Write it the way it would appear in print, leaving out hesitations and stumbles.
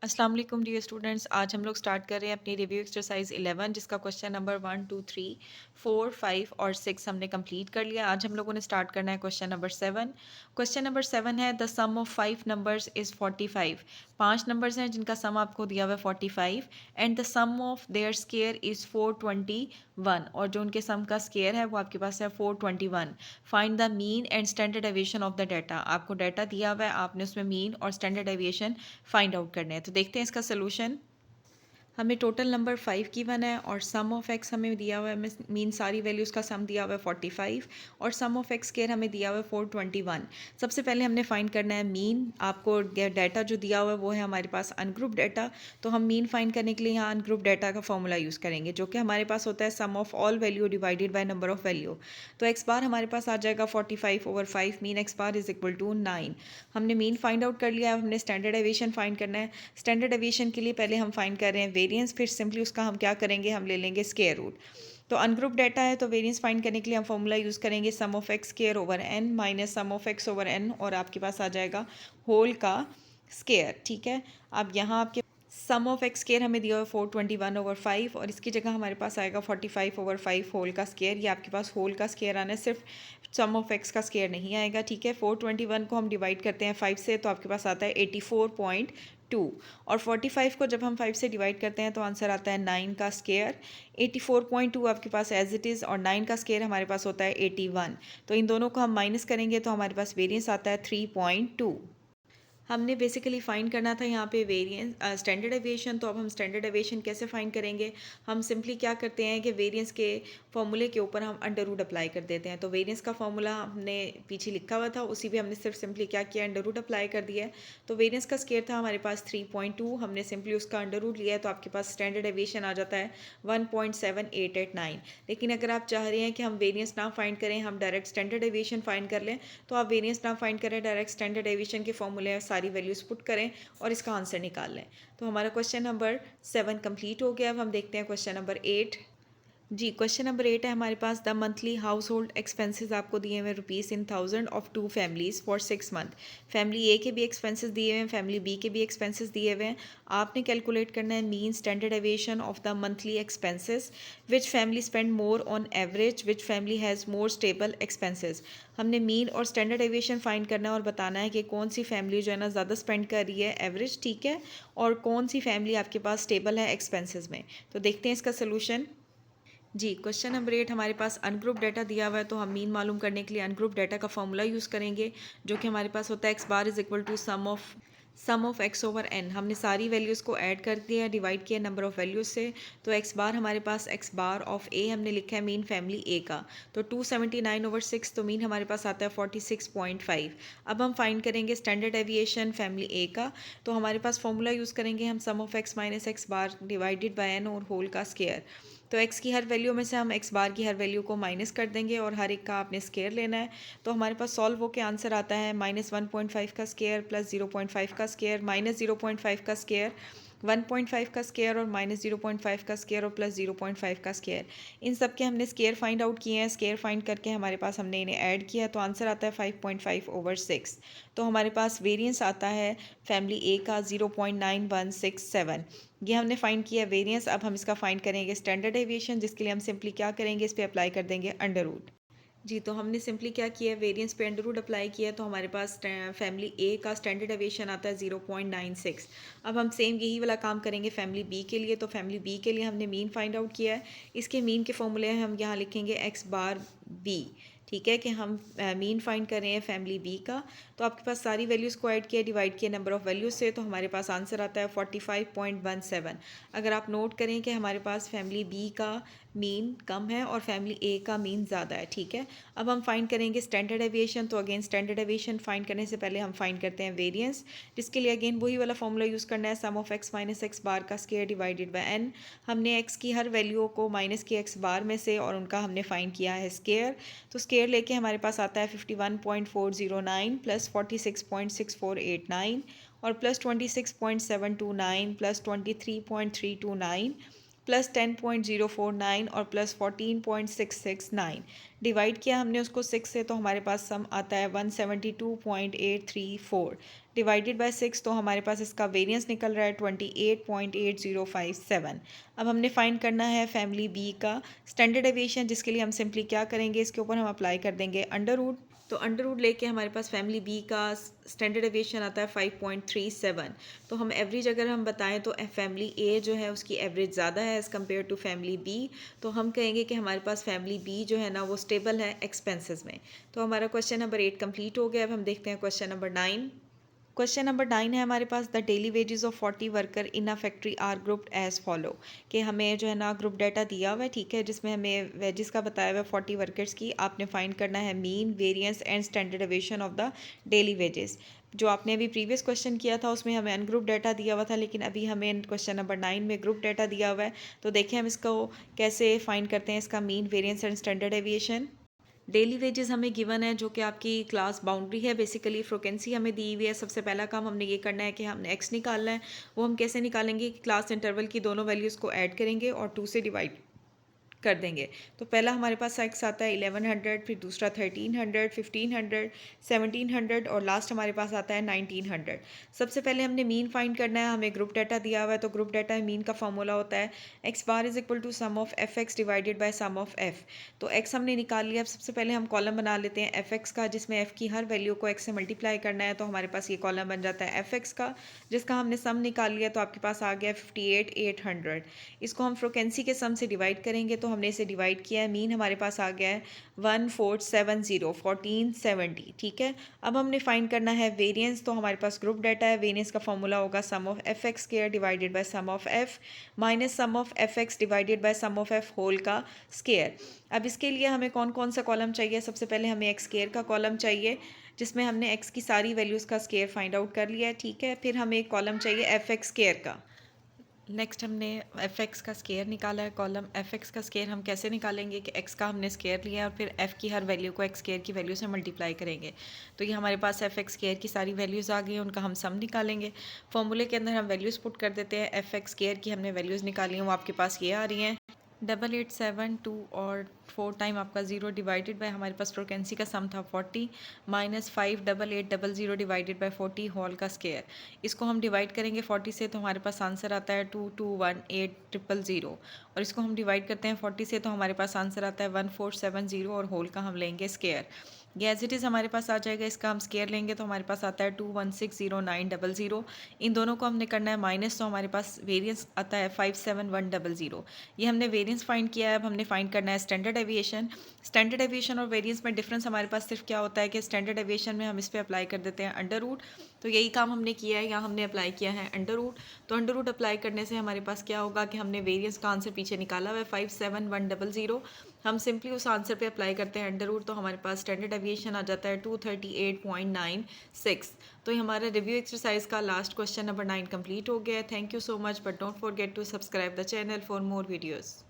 अस्सलाम वालेकुम dear students. आज हम लोग स्टार्ट कर रहे हैं अपनी रिव्यू एक्सरसाइज 11 जिसका क्वेश्चन नंबर 1, 2, 3, 4, 5 और 6 हमने कंप्लीट कर लिया। आज हम लोगों ने स्टार्ट करना है क्वेश्चन नंबर 7। क्वेश्चन नंबर 7 है the sum of 5 numbers is 45। 5 numbers हैं जिनका सम आपको दिया हुआ है 45 and the sum of their square is 421 और जो उनके सम का स्केयर है वो आपके पास है 421। Find the mean and standard deviation of the data. आपको डाटा दिया हुआ है, आपने उसमें मीन और स्टैंडर्ड डेविएशन फाइंड आउट करने हैं। तो देखते हैं इसका सोल्यूशन। हमें टोटल नंबर 5 गिवन है और सम ऑफ एक्स हमें दिया हुआ है, मीन सारी वैल्यूज़ का सम दिया हुआ है 45 और सम ऑफ एक्स केयर हमें दिया हुआ है 421। सबसे पहले हमने फाइंड करना है मीन। आपको डाटा जो दिया हुआ है वो है हमारे पास अनग्रुप डाटा, तो हम मीन फाइंड करने के लिए यहाँ अनग्रुप डाटा का फॉर्मूला यूज़ करेंगे जो कि हमारे पास होता है sum of all value divided by number of value. तो एक्स बार हमारे पास आ जाएगा 45/5, mean x bar is equal to 9। हमने मीन फाइंड आउट कर लिया। अब हमने स्टैंडर्ड डेविएशन फाइंड करना है। स्टैंडर्ड डेविएशन के लिए पहले हम फाइंड कर रहे हैं वेरिएंस, फिर सिंपली उसका हम क्या करेंगे, हम ले लेंगे स्क्वायर रूट। तो अनग्रुप डाटा है तो वेरिएंस फाइंड करने के लिए हम फॉर्मूला यूज़ करेंगे sum of x square over n minus sum of x over n और आपके पास आ जाएगा होल का स्क्वायर। ठीक है, अब यहाँ आपके सम ऑफ एक्स स्क्वायर हमें दिया हुआ 421/5 और इसकी जगह हमारे पास आएगा 45/5 होल का स्क्वायर। ये आपके पास होल का स्क्वायर आना है, सिर्फ सम ऑफ एक्स का स्क्वायर नहीं आएगा। ठीक है, 421 को हम डिवाइड करते हैं 5 से तो आपके पास आता है 84.2 और 45 को जब हम 5 से डिवाइड करते हैं तो आंसर आता है 9 का स्क्वायर। 84.2 आपके पास एज इट इज़ और 9 का स्क्वायर हमारे पास होता है 81। तो इन दोनों को हम माइनस करेंगे तो हमारे पास वेरिएंस आता है 3.2। हमने बेसिकली फाइंड करना था यहाँ पे वेरिएंस स्टैंडर्ड डेविएशन। तो अब हम स्टैंडर्ड डेविएशन कैसे फाइंड करेंगे, हम सिंपली क्या करते हैं कि वेरिएंस के फॉर्मूले के ऊपर हम अंडर रूट अप्लाई कर देते हैं। तो वेरिएंस का फॉर्मूला हमने पीछे लिखा हुआ था, उसी पे हमने सिर्फ सिंपली क्या किया, अंडर रूट अप्लाई कर दिया है। तो वेरिएंस का स्केयर था हमारे पास 3.2, हमने सिंपली उसका अंडर रूट लिया है तो आपके पास स्टैंडर्ड डेविएशन आ जाता है 1.7889। लेकिन अगर आप चाह रहे हैं कि हम वेरिएंस ना फाइंड करें, हम डायरेक्ट स्टैंडर्ड डेविएशन फाइंड कर लें, तो आप वेरिएंस ना फाइंड करें, डायरेक्ट स्टैंडर्ड डेविएशन के फॉर्मूले सारी वैल्यूज पुट करें और इसका आंसर निकाल लें। तो हमारा क्वेश्चन नंबर 7 कंप्लीट हो गया। अब हम देखते हैं क्वेश्चन नंबर 8। जी, क्वेश्चन नंबर 8 है हमारे पास the monthly household expenses आपको दिए हुए rupees in thousand of 2 families for 6 month. Family A के भी एक्सपेंसेस दिए हुए हैं, फैमिली बी के भी एक्सपेंसेस दिए हुए हैं। आपने कैलकुलेट करना है mean standard deviation of the monthly expenses, which family spend more on average, which family has more stable expenses. हमने मीन और स्टैंडर्ड डेविएशन फाइंड करना है और बताना है कि कौन सी फैमिली जो है ना ज़्यादा स्पेंड कर रही है एवरेज, ठीक है, और कौन सी फैमिली आपके पास स्टेबल है एक्सपेंसेस में। तो देखते हैं इसका सोल्यूशन। जी, क्वेश्चन नंबर 8 हमारे पास अनग्रुप डाटा दिया हुआ है तो हम मीन मालूम करने के लिए अनग्रुप डाटा का फॉर्मूला यूज़ करेंगे जो कि हमारे पास होता है X bar is equal to sum of x over N. हमने सारी वैल्यूज़ को ऐड कर दिया, डिवाइड किया नंबर ऑफ़ वैल्यूज़ से। तो एक्स बार हमारे पास एक्स बार ऑफ ए हमने लिखा है मीन फैमिली ए का, तो 279/6, तो मीन हमारे पास आता है 46.5। अब हम फाइंड करेंगे स्टैंडर्ड डेविएशन फैमिली ए का, तो हमारे पास फॉर्मूला यूज़ करेंगे हम sum of x minus x bar divided by n और होल का स्केयर। तो एक्स की हर वैल्यू में से हम एक्स बार की हर वैल्यू को माइनस कर देंगे और हर एक का आपने स्केयर लेना है। तो हमारे पास सॉल्व होकर आंसर आता है -1.5 का स्केयर प्लस 0.5 का स्केयर माइनस 0.5 का स्केयर, 1.5 का स्केयर और माइनस 0.5 का स्केयर और प्लस 0.5 का स्केयर। इन सब के हमने स्केयर फाइंड आउट किए हैं। स्केयर फाइंड करके हमारे पास हमने इन्हें ऐड किया तो आंसर आता है 5.5/6। तो हमारे पास वेरिएंस आता है फैमिली ए का 0.9167। ये हमने फाइंड किया वेरिएंस। अब हम इसका फाइंड करेंगे स्टैंडर्ड डेविएशन, जिसके लिए हम सिंपली क्या करेंगे, इस पर अप्लाई कर देंगे अंडर रूट। जी, तो हमने सिंपली क्या किया, वेरिएंस पे अंडर रूट अप्लाई किया तो हमारे पास फैमिली ए का स्टैंडर्ड डेविएशन आता है 0.96। अब हम सेम यही वाला काम करेंगे फैमिली बी के लिए। तो फैमिली बी के लिए हमने मीन फाइंड आउट किया है। इसके मीन के फॉर्मूले हम यहाँ लिखेंगे एक्स बार बी। ठीक है कि हम मीन फाइंड कर रहे हैं फैमिली बी का। तो आपके पास सारी वैल्यूज़ को ऐड किया, डिवाइड किया नंबर ऑफ़ वैल्यूज़ से, तो हमारे पास आंसर आता है 45.17। अगर आप नोट करें कि हमारे पास फैमिली बी का मीन कम है और फैमिली ए का मीन ज़्यादा है। ठीक है, अब हम फाइंड करेंगे स्टैंडर्ड डेविएशन। तो अगेन स्टैंडर्ड डेविएशन फाइंड करने से पहले हम फाइंड करते हैं वेरिएंस, जिसके लिए अगेन वही वाला फॉर्मूला यूज़ करना है sum of x minus x बार का स्केयर डिवाइडेड बाय एन। हमने एक्स की हर वैल्यू को माइनस किया एक्स बार में से और उनका हमने फाइंड किया है स्केयर। तो स्केयर लेके हमारे पास आता है 51.409 प्लस 46.6489 और प्लस 26.729 प्लस 23.329 प्लस 10.049 और प्लस 14.669। डिवाइड किया हमने उसको 6 से तो हमारे पास सम आता है 172.834 डिवाइडेड बाय 6 तो हमारे पास इसका वेरिएंस निकल रहा है 28.8057। अब हमने फाइंड करना है फैमिली बी का स्टैंडर्ड डेविएशन, जिसके लिए हम सिंपली क्या करेंगे, इसके ऊपर हम अप्लाई कर देंगे अंडर रूट। तो अंडर रूट लेके हमारे पास फैमिली बी का स्टैंडर्ड डेविएशन आता है 5.37। तो हम एवरेज अगर हम बताएं तो फैमिली ए जो है उसकी एवरेज ज़्यादा है as compare to family B. तो हम कहेंगे कि हमारे पास फैमिली बी जो है ना वो स्टेबल है एक्सपेंसेस में। तो हमारा क्वेश्चन नंबर 8 कंप्लीट हो गया। अब हम देखते हैं क्वेश्चन नंबर 9। क्वेश्चन नंबर 9 है हमारे पास, the daily wages of 40 worker in a factory are grouped as follow. कि हमें जो है ना ग्रुप डाटा दिया हुआ है, ठीक है, जिसमें हमें वेजेस का बताया हुआ है 40 वर्कर्स की। आपने फाइंड करना है mean, variance and standard deviation of the daily wages. जो आपने अभी प्रीवियस क्वेश्चन किया था उसमें हमें अनग्रुप डाटा दिया हुआ था, लेकिन अभी हमें क्वेश्चन नंबर 9 में ग्रुप डाटा दिया हुआ है। तो देखिए हम इसको कैसे फाइंड करते हैं, इसका mean, variance and standard deviation. Daily wages हमें गिवन है जो कि आपकी क्लास बाउंड्री है, बेसिकली फ्रिक्वेंसी हमें दी हुई है। सबसे पहला काम हमने ये करना है कि हमने एक्स निकालना है। वो हम कैसे निकालेंगे कि क्लास इंटरवल की दोनों वैल्यूज़ को ऐड करेंगे और 2 से डिवाइड कर देंगे। तो पहला हमारे पास एक्स आता है 1100, फिर दूसरा 1300, 1500, 1700 और लास्ट हमारे पास आता है 1900। सबसे पहले हमने मीन फाइंड करना है। हमें ग्रुप डाटा दिया हुआ है, तो ग्रुप डाटा मीन का फॉर्मूला होता है X bar is equal to sum of F x divided by sum of F. तो एक्स हमने निकाल लिया। अब सबसे पहले हम कॉलम बना लेते हैं एफ एक्स का, जिसमें एफ की हर वैल्यू को एक्स से मल्टीप्लाई करना है। तो हमारे पास ये कॉलम बन जाता है एफ एक्स का, जिसका हमने सम निकाल लिया। तो आपके पास आ गया 58,800। इसको हम फ्रिक्वेंसी के सम से डिवाइड करेंगे, तो हमने इसे डिवाइड किया है। मीन हमारे पास आ गया है 1470, ठीक है। अब हमने फाइंड करना है वेरिएंस। तो हमारे पास ग्रुप डाटा है, वेरिएंस का फॉर्मूला होगा sum of F x square divided by sum of f minus sum of F x divided by sum of f whole का स्क्वायर। अब इसके लिए हमें कौन कौन सा कॉलम चाहिए, सबसे पहले हमें एक्स स्क्वायर का कॉलम चाहिए, जिसमें हमने एक्स की सारी वैल्यूज़ का स्क्वायर फाइंड आउट कर लिया है, ठीक है। फिर हमें एक कॉलम चाहिए एफ एक्स स्क्वायर का। नेक्स्ट हमने एफ एक्स का स्केयर निकाला है कॉलम। एफ एक्स का स्केयर हम कैसे निकालेंगे कि एक्स का हमने स्केयर लिया और फिर एफ की हर वैल्यू को एक्स स्केयर की वैल्यू से मल्टीप्लाई करेंगे। तो ये हमारे पास एफ एक्स स्केयर की सारी वैल्यूज़ आ गई हैं, उनका हम सम निकालेंगे। फॉर्मूले के अंदर हम वैल्यूज़ पुट कर देते हैं। एफ एक्स स्केयर की हमने वैल्यूज़ निकाली हैं, वो आपके पास ये आ रही हैं 8872 और 4 टाइम आपका 0 डिवाइडेड बाय हमारे पास फ्रिक्वेंसी का सम था 40 माइनस 58800 डिवाइडेड बाय 40 होल का स्केयर। इसको हम डिवाइड करेंगे 40 से, तो हमारे पास आंसर आता है 2218,000 और इसको हम डिवाइड करते हैं 40 से, तो हमारे पास आंसर आता है 1470 और होल का हम लेंगे स्केयर। ये एज इट इज़ हमारे पास आ जाएगा। इसका हम स्केयर लेंगे तो हमारे पास आता है 2160,900। इन दोनों को हमने करना है माइनस, तो हमारे पास वेरिएंस आता है 57,100। ये हमने वेरिएंस फाइंड किया है। अब हमने फाइंड करना है स्टैंडर्ड डेविएशन। स्टैंडर्ड डेविएशन और वेरिएंस में डिफरेंस हमारे पास सिर्फ क्या होता है कि स्टैंडर्ड डेविएशन में हम इस पर अप्लाई कर देते हैं अंडर रूट। तो यही काम हमने किया है, यहाँ हमने अप्लाई किया है अंडर रूट। तो अंडर रूट अप्लाई करने से हमारे पास क्या होगा कि हमने वेरिएंस का आंसर पीछे निकाला हुआ है 57,100। हम सिंपली उस आंसर पे अप्लाई करते हैं अंडर रूट, तो हमारे पास स्टैंडर्ड डेविएशन आ जाता है 238.96। तो ये हमारा रिव्यू एक्सरसाइज का लास्ट क्वेश्चन नंबर 9 कंप्लीट हो गया है। Thank you so much, but don't forget to subscribe the channel for more videos.